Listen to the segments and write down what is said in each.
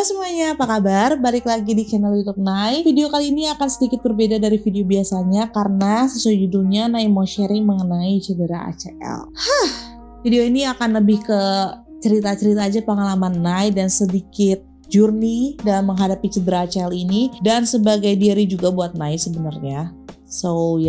semuanya, apa kabar? Balik lagi di channel YouTube Nay. Video kali ini akan sedikit berbeda dari video biasanya karena sesuai judulnya Nay mau sharing mengenai cedera ACL. Video ini akan lebih ke cerita-cerita aja pengalaman Nay dan sedikit journey dalam menghadapi cedera ACL ini dan sebagai diary juga buat Nay sebenarnya. So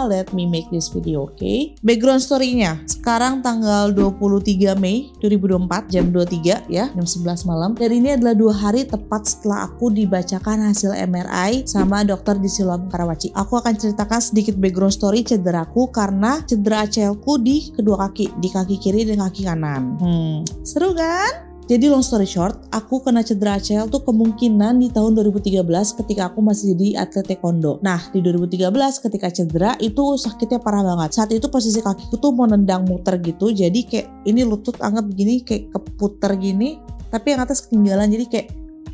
let me make this video, okay? Background story-nya, sekarang tanggal 23 Mei 2024 jam 23 ya, jam 11 malam. Dan ini adalah 2 hari tepat setelah aku dibacakan hasil MRI sama dokter di Siloam Karawaci. Aku akan ceritakan sedikit background story cederaku karena cedera ACL-ku di kedua kaki, di kaki kiri dan kaki kanan. Seru kan? Jadi long story short, aku kena cedera ACL tuh kemungkinan di tahun 2013 ketika aku masih jadi atlet taekwondo. Nah, di 2013 ketika cedera itu sakitnya parah banget. Saat itu posisi kakiku tuh mau nendang muter gitu. Jadi kayak ini lutut anggap begini kayak keputer gini. Tapi yang atas ketinggalan jadi kayak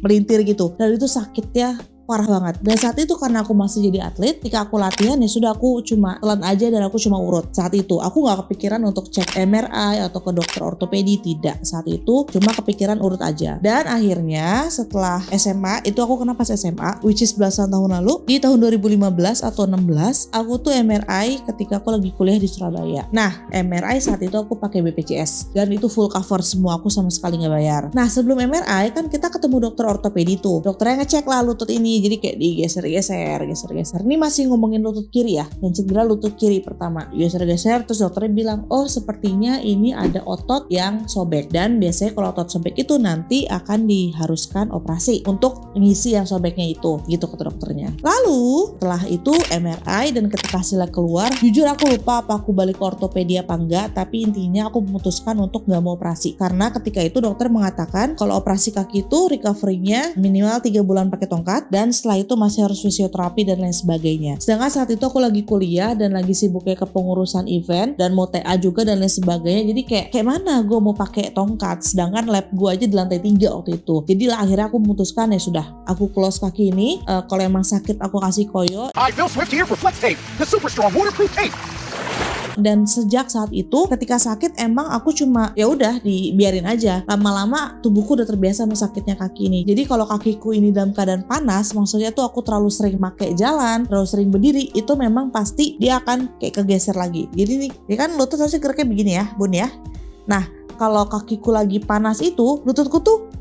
melintir gitu. Dan itu sakitnya parah banget. Dan saat itu karena aku masih jadi atlet, ketika aku latihan ya sudah aku cuma telan aja dan aku cuma urut. Saat itu aku gak kepikiran untuk cek MRI atau ke dokter ortopedi, tidak. Saat itu cuma kepikiran urut aja. Dan akhirnya setelah SMA, itu aku kena pas SMA, which is belasan tahun lalu, di tahun 2015 atau 16, aku tuh MRI ketika aku lagi kuliah di Surabaya. Nah, MRI saat itu aku pakai BPJS dan itu full cover semua, aku sama sekali gak bayar. Nah, sebelum MRI kan kita ketemu dokter ortopedi tuh. Dokternya ngecek lah lutut ini. Jadi kayak digeser-geser. Ini masih ngomongin lutut kiri ya, yang cedera lutut kiri pertama. Geser-geser, terus dokternya bilang, oh sepertinya ini ada otot yang sobek. Dan biasanya kalau otot sobek itu nanti akan diharuskan operasi untuk mengisi yang sobeknya itu, gitu kata dokternya. Lalu setelah itu MRI dan ketika hasilnya keluar, jujur aku lupa apa aku balik ke ortopedi apa enggak, tapi intinya aku memutuskan untuk gak mau operasi. Karena ketika itu dokter mengatakan kalau operasi kaki itu recovery-nya minimal 3 bulan pakai tongkat dan setelah itu masih harus fisioterapi dan lain sebagainya. Sedangkan saat itu aku lagi kuliah dan lagi sibuknya ke pengurusan event dan mau TA juga dan lain sebagainya. Jadi kayak mana gue mau pakai tongkat, sedangkan lab gue aja di lantai 3 waktu itu. Jadi lah akhirnya aku memutuskan ya sudah, aku close kaki ini. Kalau emang sakit aku kasih koyo. Hi, Phil Swift here for Flex Tape, the super strong waterproof tape. Dan sejak saat itu ketika sakit emang aku cuma ya udah dibiarin aja. Lama-lama tubuhku udah terbiasa sama sakitnya kaki ini. Jadi kalau kakiku ini dalam keadaan panas, maksudnya tuh aku terlalu sering pakai jalan, terlalu sering berdiri, itu memang pasti dia akan kayak kegeser lagi. Jadi nih, ya kan lutut harusnya geraknya begini ya, Bun ya. Nah, kalau kakiku lagi panas itu, lututku tuh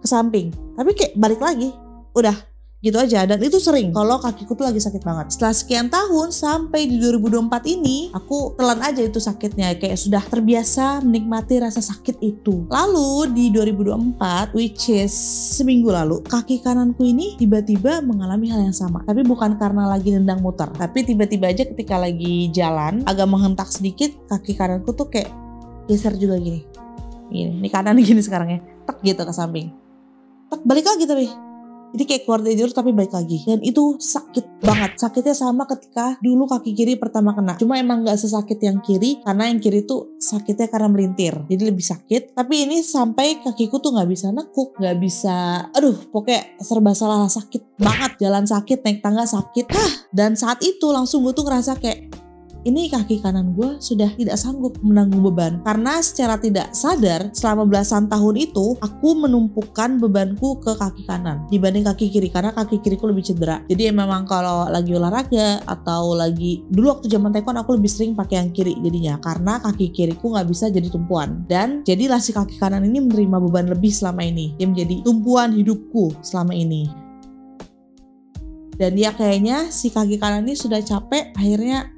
ke samping. Tapi kayak balik lagi. Udah gitu aja, dan itu sering kalau kakiku tuh lagi sakit banget. Setelah sekian tahun sampai di 2024 ini aku telan aja itu sakitnya, kayak sudah terbiasa menikmati rasa sakit itu. Lalu di 2024 which is seminggu lalu, kaki kananku ini tiba-tiba mengalami hal yang sama, tapi bukan karena lagi nendang muter, tapi tiba-tiba aja ketika lagi jalan agak menghentak sedikit, kaki kananku tuh kayak geser juga gini, ini kanan gini sekarang ya, tek gitu ke samping, tek balik lagi tapi. Jadi kayak keluar dari tidur tapi balik lagi. Dan itu sakit banget. Sakitnya sama ketika dulu kaki kiri pertama kena. Cuma emang gak sesakit yang kiri. Karena yang kiri tuh sakitnya karena melintir. Jadi lebih sakit. Tapi ini sampai kakiku tuh gak bisa nekuk. Gak bisa. Pokoknya serba salah, sakit banget. Jalan sakit, naik tangga sakit. Dan saat itu langsung gue tuh ngerasa kayak ini kaki kanan gue sudah tidak sanggup menanggung beban. Karena secara tidak sadar selama belasan tahun itu aku menumpukan bebanku ke kaki kanan dibanding kaki kiri, karena kaki kiriku lebih cedera. Jadi memang kalau lagi olahraga atau lagi dulu waktu zaman taekwondo aku lebih sering pakai yang kiri jadinya, karena kaki kiriku nggak bisa jadi tumpuan. Dan jadilah si kaki kanan ini menerima beban lebih selama ini. Dia menjadi tumpuan hidupku selama ini. Dan dia kayaknya si kaki kanan ini sudah capek, akhirnya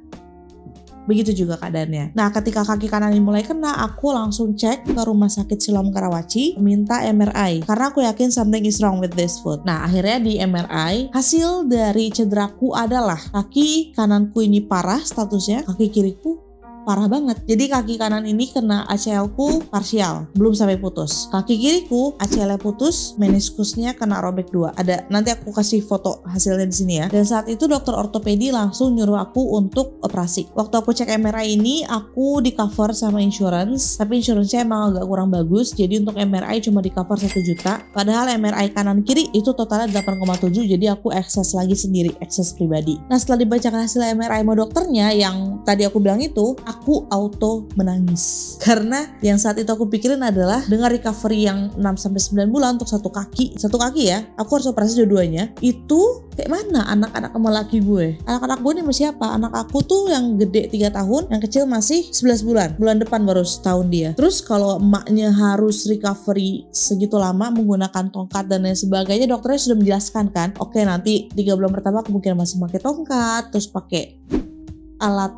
begitu juga keadaannya. Nah, ketika kaki kanan ini mulai kena, aku langsung cek ke rumah sakit Siloam Karawaci, minta MRI. Karena aku yakin something is wrong with this foot. Nah, akhirnya di MRI, hasil dari cederaku adalah kaki kananku ini parah statusnya, kaki kiriku parah banget. Jadi kaki kanan ini kena ACL-ku parsial, belum sampai putus. Kaki kiriku ACL-nya putus, meniskusnya kena robek 2. Ada, nanti aku kasih foto hasilnya di sini ya. Dan saat itu dokter ortopedi langsung nyuruh aku untuk operasi. Waktu aku cek MRI ini, aku di cover sama insurance, tapi insurance-nya emang agak kurang bagus. Jadi untuk MRI cuma di cover 1 juta. Padahal MRI kanan kiri itu totalnya 8,7, jadi aku akses lagi sendiri, akses pribadi. Nah, setelah dibacakan hasil MRI sama dokternya yang tadi aku bilang itu, aku auto menangis. Karena yang saat itu aku pikirin adalah dengan recovery yang 6-9 bulan untuk satu kaki ya, aku harus operasi dua-duanya. Itu kayak mana anak-anak sama laki gue? Anak-anak gue ini sama siapa? Anak aku tuh yang gede 3 tahun, yang kecil masih 11 bulan. Bulan depan baru setahun dia. Terus kalau emaknya harus recovery segitu lama menggunakan tongkat dan lain sebagainya, dokternya sudah menjelaskan kan, oke nanti 3 bulan pertama kemungkinan masih pakai tongkat, terus pakai alat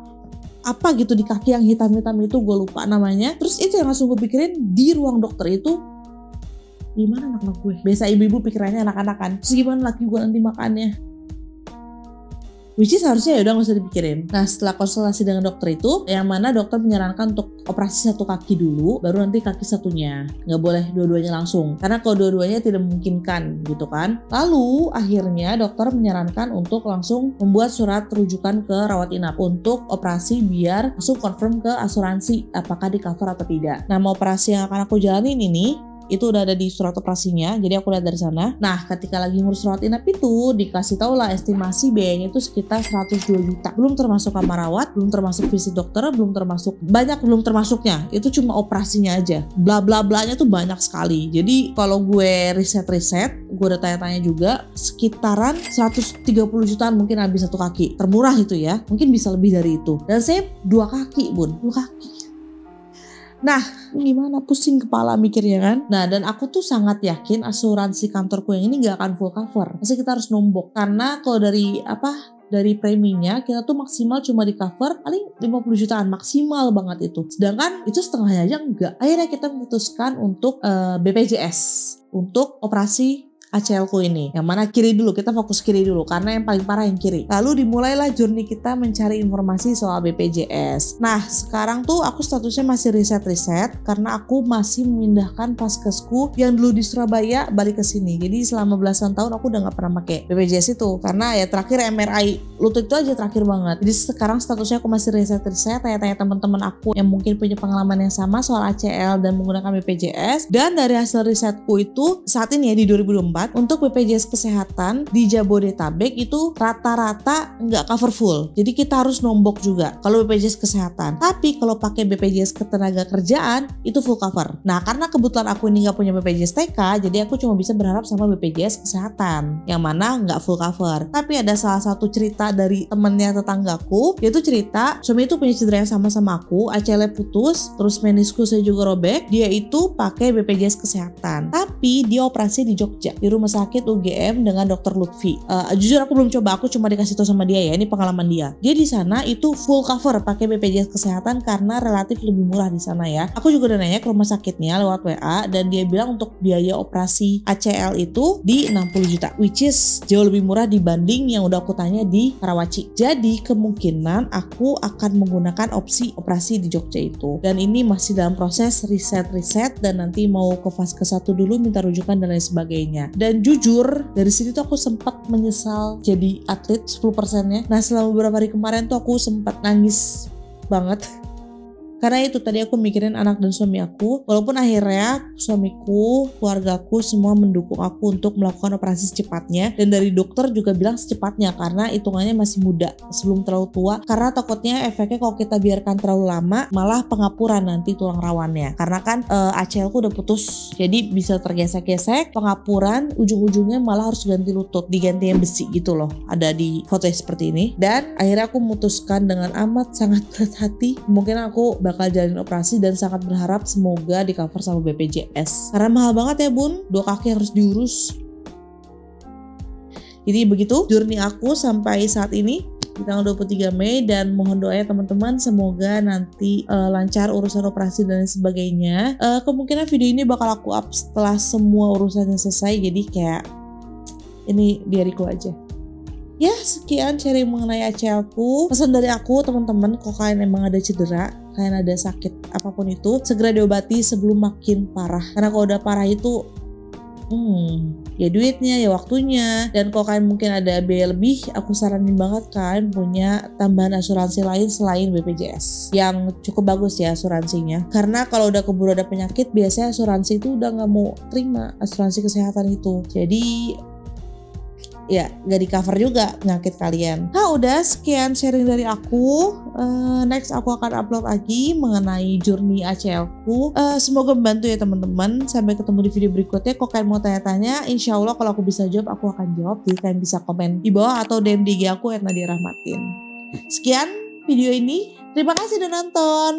apa gitu di kaki yang hitam-hitam itu, gue lupa namanya. Terus itu yang langsung gue pikirin di ruang dokter itu, gimana anak gue? Biasa ibu-ibu pikirannya anak-anak kan, terus gimana laki gue nanti makannya? Which is harusnya ya udah gak usah dipikirin. Nah setelah konsultasi dengan dokter itu, yang mana dokter menyarankan untuk operasi satu kaki dulu, baru nanti kaki satunya. Gak boleh dua-duanya langsung, karena kalau dua-duanya tidak memungkinkan gitu kan. Lalu akhirnya dokter menyarankan untuk langsung membuat surat rujukan ke rawat inap untuk operasi biar langsung confirm ke asuransi apakah di cover atau tidak. Nama operasi yang akan aku jalanin ini itu udah ada di surat operasinya, jadi aku lihat dari sana. Nah ketika lagi ngurus rawat inap itu dikasih tau lah estimasi biayanya itu sekitar 102 juta, belum termasuk kamar rawat, belum termasuk visit dokter, belum termasuk termasuknya, itu cuma operasinya aja, bla bla blanya tuh banyak sekali. Jadi kalau gue riset gue udah tanya-tanya juga, sekitaran 130 jutaan mungkin habis satu kaki, termurah itu ya, mungkin bisa lebih dari itu. Dan saya 2 kaki bun, 2 kaki. Nah, gimana, pusing kepala mikirnya kan. Nah, dan aku tuh sangat yakin asuransi kantorku yang ini gak akan full cover. Pasti kita harus nombok. Karena kalau dari preminya kita tuh maksimal cuma di cover paling 50 jutaan, maksimal banget itu. Sedangkan itu setengahnya aja enggak. Akhirnya kita memutuskan untuk BPJS untuk operasi ACL ku ini, yang mana kiri dulu, kita fokus kiri dulu karena yang paling parah yang kiri. Lalu dimulailah journey kita mencari informasi soal BPJS. Nah sekarang tuh aku statusnya masih riset karena aku masih memindahkan paskesku yang dulu di Surabaya balik ke sini. Jadi selama belasan tahun aku udah gak pernah pakai BPJS itu, karena ya terakhir MRI lutut itu aja terakhir banget. Jadi sekarang statusnya aku masih riset, tanya-tanya teman-teman aku yang mungkin punya pengalaman yang sama soal ACL dan menggunakan BPJS. Dan dari hasil risetku itu saat ini ya di 2024, untuk BPJS Kesehatan di Jabodetabek itu rata-rata nggak cover full. Jadi kita harus nombok juga kalau BPJS Kesehatan. Tapi kalau pakai BPJS Ketenagakerjaan itu full cover. Nah karena kebetulan aku ini nggak punya BPJS TK, jadi aku cuma bisa berharap sama BPJS Kesehatan yang mana nggak full cover. Tapi ada salah satu cerita dari temennya tetanggaku, yaitu cerita suami itu punya cedera yang sama aku, ACL putus, terus meniskusnya juga robek. Dia itu pakai BPJS Kesehatan, tapi dia operasi di Jogja, di rumah sakit UGM dengan Dr. Lutfi. Jujur aku belum coba, aku cuma dikasih tahu sama dia ya, ini pengalaman dia. Dia di sana itu full cover pakai BPJS Kesehatan karena relatif lebih murah di sana ya. Aku juga udah nanya ke rumah sakitnya lewat WA dan dia bilang untuk biaya operasi ACL itu di 60 juta, which is jauh lebih murah dibanding yang udah aku tanya di Karawaci. Jadi kemungkinan aku akan menggunakan opsi operasi di Jogja itu. Dan ini masih dalam proses riset dan nanti mau ke fase ke-1 dulu, minta rujukan dan lain sebagainya. Dan jujur dari sini tuh aku sempat menyesal jadi atlet 10%-nya. Nah selama beberapa hari kemarin tuh aku sempat nangis banget. Karena itu tadi aku mikirin anak dan suami aku. Walaupun akhirnya suamiku, keluargaku semua mendukung aku untuk melakukan operasi secepatnya. Dan dari dokter juga bilang secepatnya karena hitungannya masih muda, sebelum terlalu tua. Karena takutnya efeknya kalau kita biarkan terlalu lama malah pengapuran nanti tulang rawannya. Karena kan ACL ku udah putus, jadi bisa tergesek-gesek, pengapuran, ujung-ujungnya malah harus ganti lutut, diganti yang besi gitu loh. Ada di foto seperti ini. Dan akhirnya aku memutuskan dengan amat sangat berat hati, mungkin aku bakal jalin operasi dan sangat berharap semoga di cover sama BPJS. Karena mahal banget ya bun, 2 kaki harus diurus. Jadi begitu journey aku sampai saat ini di tanggal 23 Mei dan mohon doanya teman-teman semoga nanti lancar urusan operasi dan sebagainya. Kemungkinan video ini bakal aku up setelah semua urusannya selesai, jadi kayak ini diariku aja. Ya sekian sharing mengenai ACL-ku. Pesan dari aku teman-teman, kalau kalian emang ada cedera, kalian ada sakit apapun itu, segera diobati sebelum makin parah. Karena kalau udah parah itu ya duitnya, ya waktunya. Dan kalau kalian mungkin ada biaya lebih, aku saranin banget kalian punya tambahan asuransi lain selain BPJS yang cukup bagus ya asuransinya. Karena kalau udah keburu ada penyakit, biasanya asuransi itu udah gak mau terima asuransi kesehatan itu. Jadi ya gak di cover juga penyakit kalian. Nah udah sekian sharing dari aku. Next aku akan upload lagi mengenai journey ACL-ku. Semoga membantu ya teman-teman. Sampai ketemu di video berikutnya. Kalau kalian mau tanya-tanya, insya Allah kalau aku bisa jawab aku akan jawab. Jadi kalian bisa komen di bawah atau DM di IG aku @nadiarahmatin. Sekian video ini. Terima kasih udah nonton.